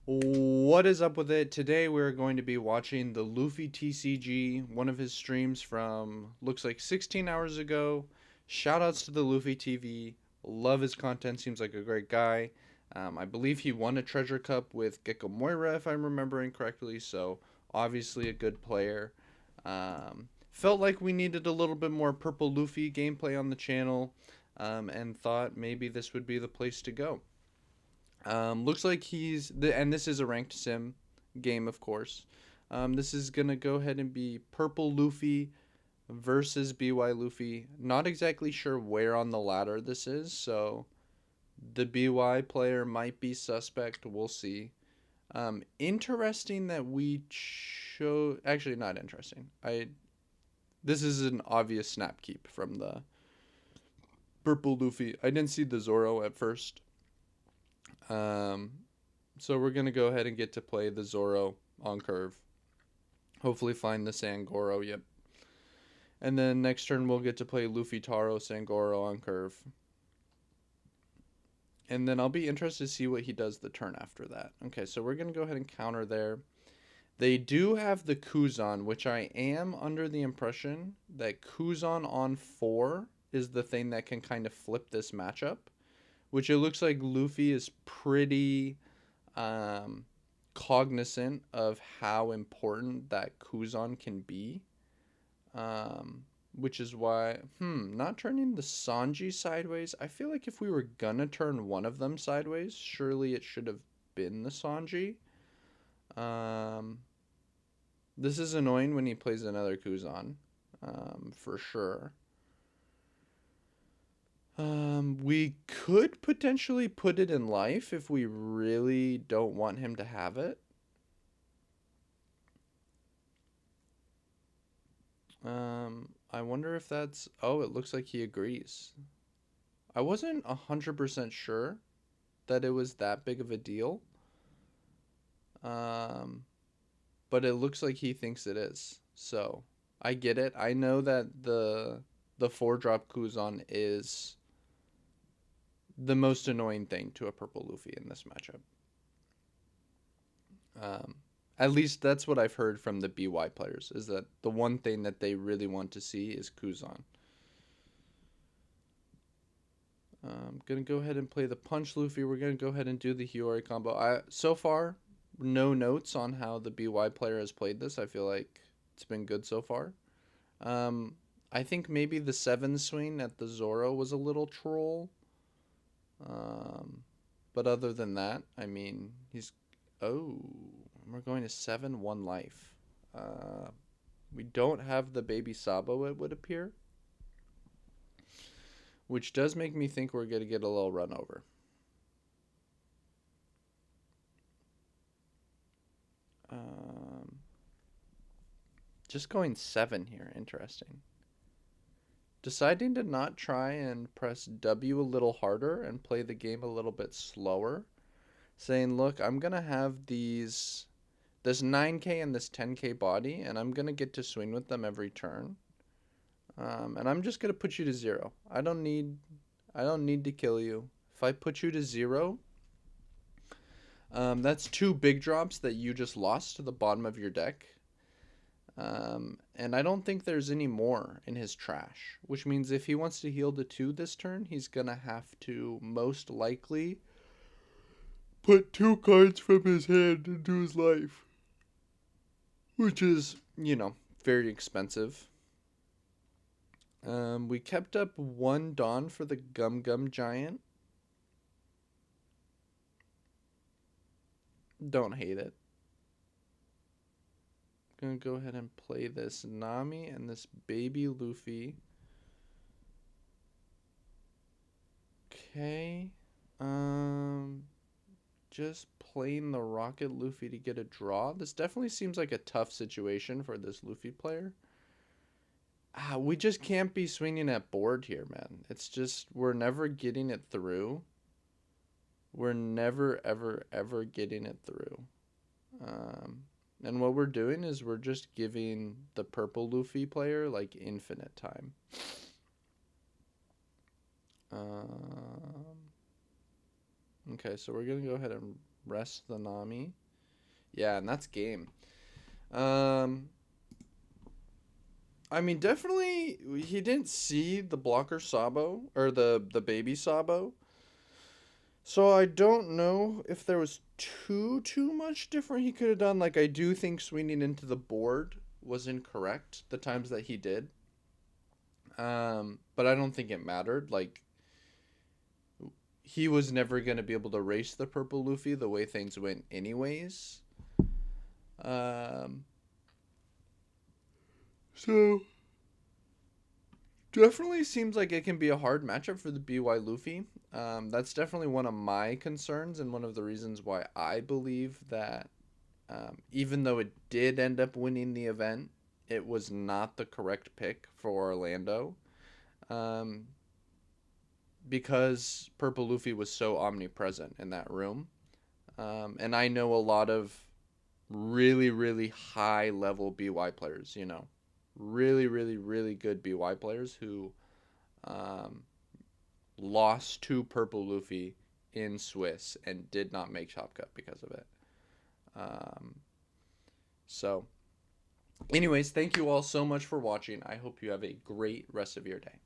What is up with it? Today we're going to be watching the Luffy TCG, one of his streams from looks like 16 hours ago. Shoutouts to the Luffy TV. Love his content, seems like a great guy. I believe he won a treasure cup with Gecko Moira, if I'm remembering correctly, so obviously a good player. Felt like we needed a little bit more Purple Luffy gameplay on the channel, and thought maybe this would be the place to go. Looks like and this is a ranked sim game, of course. This is gonna go ahead and be Purple Luffy versus BY Luffy. Not exactly sure where on the ladder this is, so the BY player might be suspect. We'll see. Interesting that we show. Actually, not interesting. This is an obvious snap keep from the Purple Luffy. I didn't see the Zoro at first. Um, So we're going to go ahead and get to play the Zoro on curve. Hopefully find the Sangoro, yep. And then next turn we'll get to play Luffy Taro Sangoro on curve. And then I'll be interested to see what he does the turn after that. Okay, so we're going to go ahead and counter there. They do have the Kuzan, which I am under the impression that Kuzan on 4 is the thing that can kind of flip this matchup. Which it looks like Luffy is pretty cognizant of how important that Kuzan can be. Which is why, not turning the Sanji sideways. I feel like if we were gonna turn one of them sideways, surely it should have been the Sanji. This is annoying when he plays another Kuzan, for sure. We could potentially put it in life if we really don't want him to have it. I wonder if that's... Oh, it looks like he agrees. I wasn't 100% sure that it was that big of a deal. Um, but it looks like he thinks it is. So, I get it. I know that the 4-drop Kuzan is the most annoying thing to a purple Luffy in this matchup. Um, at least that's what I've heard from the BY players, is that the one thing that they really want to see is Kuzan. I'm going to go ahead and play the Punch Luffy. We're going to go ahead and do the Hiyori combo. So far, no notes on how the BY player has played this. I feel like it's been good so far. I think maybe the 7 swing at the Zoro was a little troll. But other than that, I mean, he's... Oh, we're going to 7, 1 life. We don't have the baby Sabo, it would appear. Which does make me think we're going to get a little run over. Just going 7 here. Interesting. Deciding to not try and press W a little harder and play the game a little bit slower. Saying, look, I'm going to have this 9k and this 10k body, and I'm going to get to swing with them every turn. And I'm just going to put you to 0. I don't need to kill you. If I put you to 0, that's 2 big drops that you just lost to the bottom of your deck. And I don't think there's any more in his trash, which means if he wants to heal to 2 this turn, he's going to have to most likely put 2 cards from his hand into his life, which is, very expensive. We kept up 1 Dawn for the Gum Gum Giant. Don't hate it. Gonna go ahead and play this Nami and this baby Luffy. Okay. Just playing the Rocket Luffy to get a draw. This definitely seems like a tough situation for this Luffy player. We just can't be swinging at board here, man. It's just, we're never getting it through. We're never, ever, ever getting it through. And what we're doing is we're just giving the purple Luffy player, like, infinite time. Okay, so we're going to go ahead and Rest the Nami. Yeah, and that's game. Um, I mean, definitely he didn't see the blocker Sabo or the baby Sabo. So I don't know if there was too much different he could have done. Like I do think swinging into the board was incorrect the times that he did. But I don't think it mattered. Like he was never gonna be able to race the purple Luffy the way things went anyways. Um, so definitely seems like it can be a hard matchup for the BY Luffy. That's definitely one of my concerns and one of the reasons why I believe that even though it did end up winning the event, it was not the correct pick for Orlando. Um, because Purple Luffy was so omnipresent in that room. And I know a lot of really high level BY players, you know, really good BY players who um, lost to Purple Luffy in Swiss and did not make Top Cut because of it. Um, so, anyways, thank you all so much for watching. I hope you have a great rest of your day.